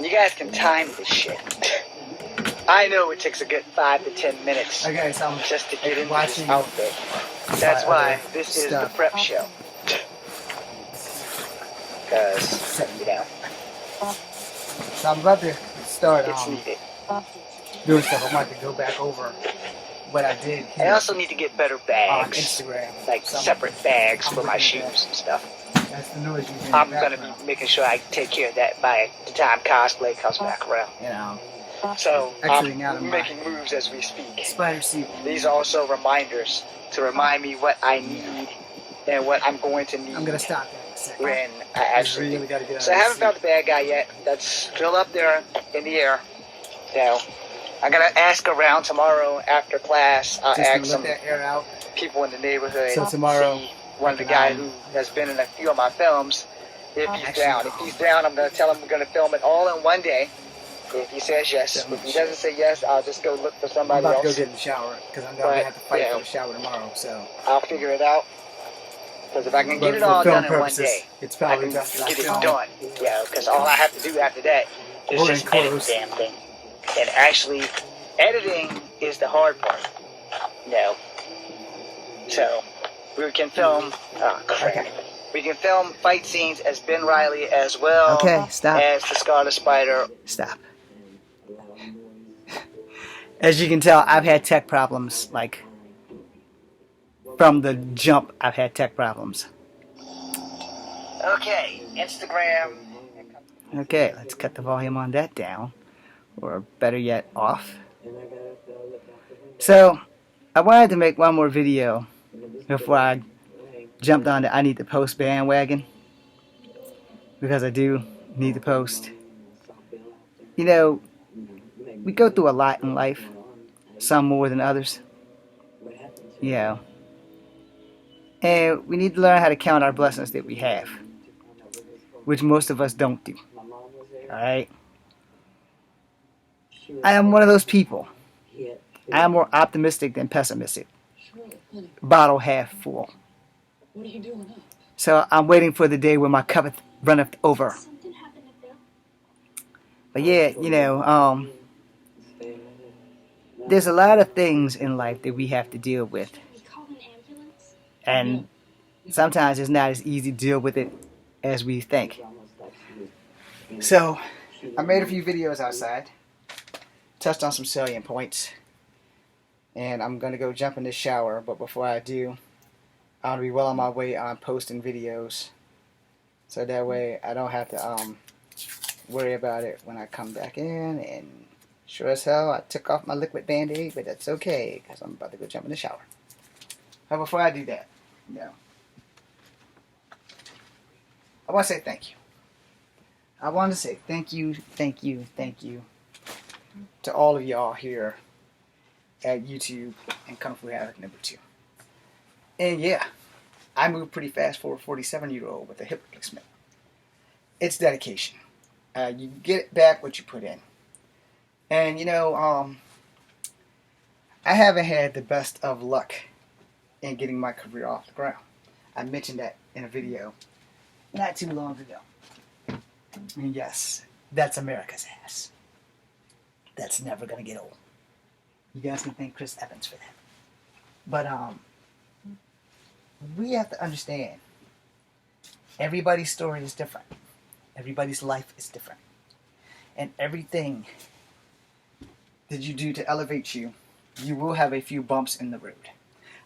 You guys can time this shit. I know it takes a good 5 to 10 minutes just to get into this outfit. That's why this is the prep show. Because, you know, so I'm about to start it's needed. doing stuff. I want to go back over what I did here. I also need to get better bags. On Instagram. Like separate bags for my shoes and stuff. That's the noise you hear. I'm going to be making sure I take care of that by the time cosplay comes back around. You know. So, I'm making moves as we speak. Spider suit. These are also reminders to remind me what I need and what I'm going to need. I'm going to stop that in a second. When I actually really gotta get out So I of the haven't found the bad guy yet. That's still up there in the air. So, I'm going to ask around tomorrow after class. I'll ask some people in the neighborhood. So tomorrow, see one of the guys who has been in a few of my films, if he's down. If he's down, I'm going to tell him we're going to film it all in one day. If he says yes. If he doesn't say yes, I'll just go look for somebody else. I'm about to go get in the shower, because I'm going to have to fight for the shower tomorrow. So I'll figure it out. Because if I can get it all done in one day, it's probably I can get it done. Yeah, because all I have to do after that is just edit the damn thing. And actually, editing is the hard part. You know. So, we can film... Oh, crap. Okay. We can film fight scenes as Ben Reilly as well as the Scarlet Spider. Stop. As you can tell, I've had tech problems, like, from the jump, I've had tech problems. Okay, Instagram. Okay, let's cut the volume on that down, or better yet, off. So, I wanted to make one more video before I jumped on the I need to post bandwagon, because I do need to post. You know, we go through a lot in life, some more than others. You know, and we need to learn how to count our blessings that we have, which most of us don't do. Alright? I am one of those people. I am more optimistic than pessimistic. Bottle half full. So I'm waiting for the day when my cup runneth over. But yeah, you know, there's a lot of things in life that we have to deal with. And sometimes it's not as easy to deal with it as we think. So, I made a few videos outside. Touched on some salient points. And I'm going to go jump in the shower. But before I do, I'll be well on my way on posting videos. So that way I don't have to worry about it when I come back in. And sure as hell, I took off my liquid band-aid, but that's okay, because I'm about to go jump in the shower. But before I do that, I want to say thank you. I want to say thank you to all of y'all here at YouTube and Kung Fu Havoc #2. And yeah, I move pretty fast for a 47-year-old with a hip replacement. It's dedication. You get back what you put in. And you know, I haven't had the best of luck in getting my career off the ground. I mentioned that in a video not too long ago. And yes, that's America's ass. That's never gonna get old. You guys can thank Chris Evans for that. But we have to understand, everybody's story is different. Everybody's life is different. And everything that you do to elevate you, you will have a few bumps in the road.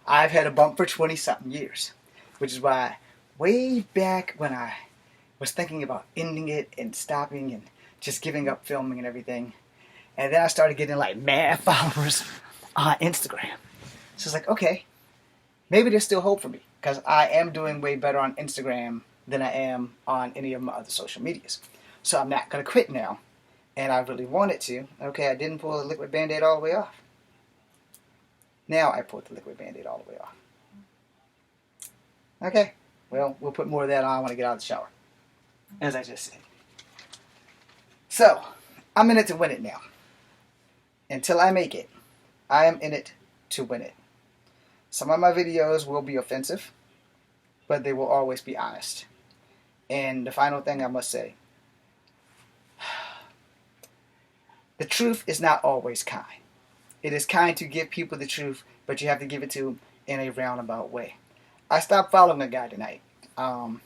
I've had a bump for 20-something years, which is why way back when I was thinking about ending it and stopping and just giving up filming and everything, and then I started getting like mad followers on Instagram. So it's like, okay, maybe there's still hope for me, because I am doing way better on Instagram than I am on any of my other social medias. So I'm not going to quit now. And I really wanted to. Okay, I didn't pull the liquid band-aid all the way off. Now I pulled the liquid band-aid all the way off. Okay, well, we'll put more of that on when I get out of the shower, as I just said. So, I'm in it to win it now. Until I make it, I am in it to win it. Some of my videos will be offensive, but they will always be honest. And the final thing I must say, the truth is not always kind. It is kind to give people the truth, but you have to give it to them in a roundabout way. I stopped following a guy tonight. Can't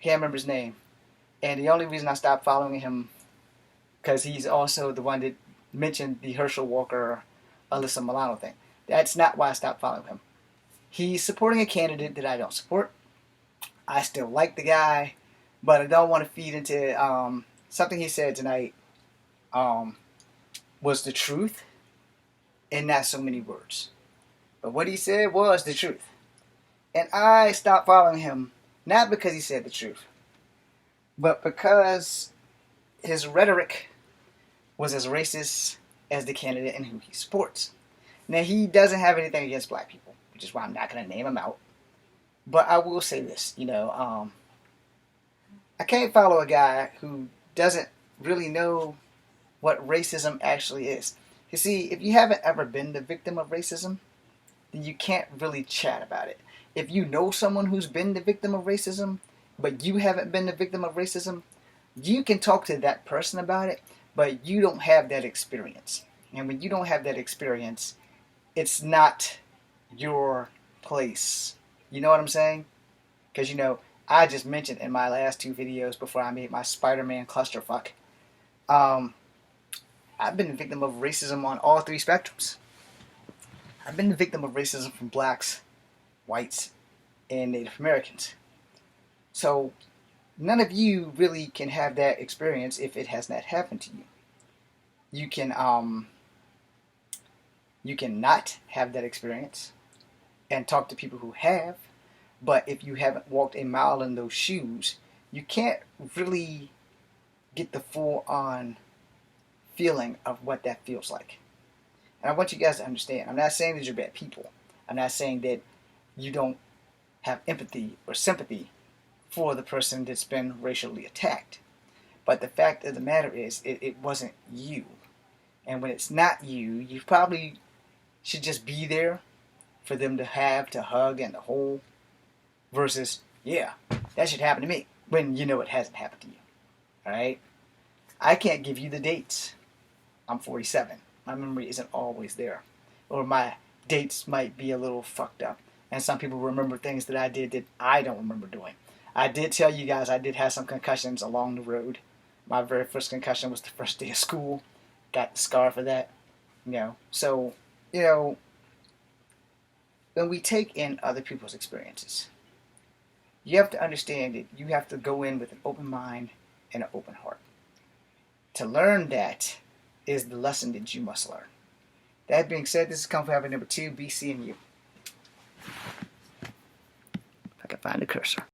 remember his name. And the only reason I stopped following him, because he's also the one that mentioned the Herschel Walker, Alyssa Milano thing. That's not why I stopped following him. He's supporting a candidate that I don't support. I still like the guy, but I don't want to feed into something he said tonight was the truth and not so many words. But what he said was the truth. And I stopped following him, not because he said the truth, but because his rhetoric was as racist as the candidate and who he supports. Now, he doesn't have anything against black people, which is why I'm not going to name him out. But I will say this, I can't follow a guy who doesn't really know what racism actually is. You see, if you haven't ever been the victim of racism, then you can't really chat about it. If you know someone who's been the victim of racism, but you haven't been the victim of racism, you can talk to that person about it, but you don't have that experience. And when you don't have that experience, it's not your place. You know what I'm saying? Because, I just mentioned in my last 2 videos before I made my Spider-Man clusterfuck, I've been the victim of racism on all 3 spectrums. I've been the victim of racism from blacks, whites, and Native Americans. So none of you really can have that experience if it has not happened to you. You can not have that experience and talk to people who have, but if you haven't walked a mile in those shoes, you can't really get the full-on feeling of what that feels like. And I want you guys to understand, I'm not saying that you're bad people. I'm not saying that you don't have empathy or sympathy for the person that's been racially attacked. But the fact of the matter is, it wasn't you. And when it's not you, you probably should just be there for them to have, to hug, and to hold. Versus, yeah, that should happen to me, when you know it hasn't happened to you. Alright? I can't give you the dates. I'm 47. My memory isn't always there. Or my dates might be a little fucked up. And some people remember things that I did that I don't remember doing. I did tell you guys I did have some concussions along the road. My very first concussion was the first day of school. Got the scar for that. So, when we take in other people's experiences, you have to understand that you have to go in with an open mind and an open heart. To learn that is the lesson that you must learn. That being said, this is Kung Fu Habit number 2, BC and you. If I can find the cursor.